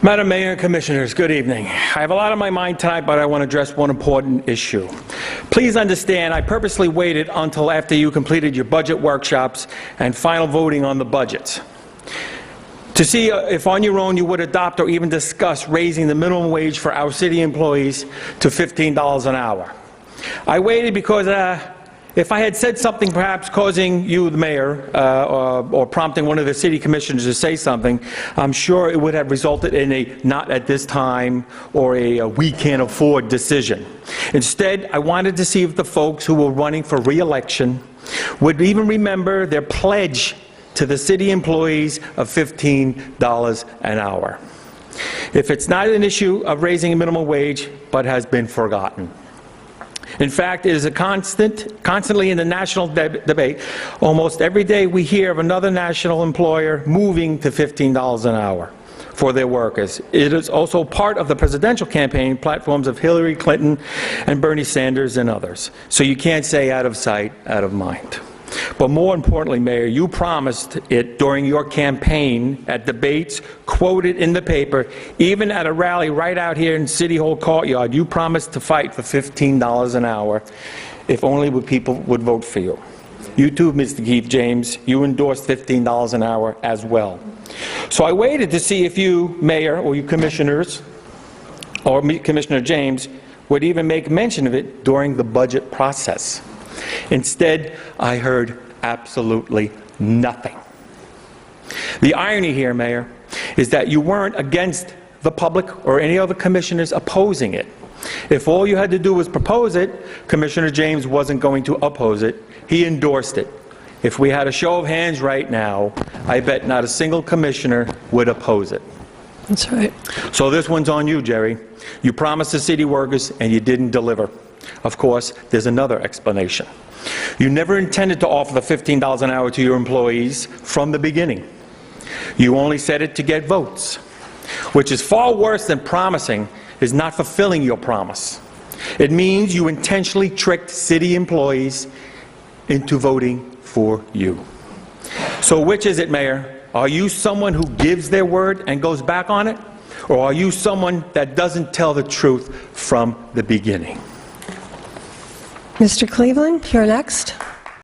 Madam Mayor and Commissioners, good evening. I have a lot on my mind tonight, but I want to address one important issue. Please understand, I purposely waited until after you completed your budget workshops and final voting on the budgets to see if on your own you would adopt or even discuss raising the minimum wage for our city employees to $15 an hour. I waited because if I had said something perhaps causing you, the mayor, or prompting one of the city commissioners to say something, I'm sure it would have resulted in a not at this time or a we can't afford decision. Instead, I wanted to see if the folks who were running for re-election would even remember their pledge to the city employees of $15 an hour. If it's not an issue of raising a minimum wage, but has been forgotten. In fact, it is constantly in the national debate. Almost every day we hear of another national employer moving to $15 an hour for their workers. It is also part of the presidential campaign platforms of Hillary Clinton and Bernie Sanders and others. So you can't say out of sight, out of mind. But more importantly, Mayor, you promised it during your campaign at debates, quoted in the paper, even at a rally right out here in City Hall courtyard. You promised to fight for $15 an hour if only people would vote for you. You too, Mr. Keith James, you endorsed $15 an hour as well. So I waited to see if you, Mayor, or you commissioners, or Commissioner James, would even make mention of it during the budget process. Instead, I heard absolutely nothing. The irony here, Mayor, is that you weren't against the public or any other commissioners opposing it. If all you had to do was propose it, Commissioner James wasn't going to oppose it. He endorsed it. If we had a show of hands right now, I bet not a single commissioner would oppose it. That's right. So this one's on you, Jerry. You promised the city workers and you didn't deliver. Of course, there's another explanation. You never intended to offer the $15 an hour to your employees from the beginning. You only said it to get votes, which is far worse than promising is not fulfilling your promise. It means you intentionally tricked city employees into voting for you. So which is it, Mayor? Are you someone who gives their word and goes back on it? Or are you someone that doesn't tell the truth from the beginning? Mr. Cleveland, you're next.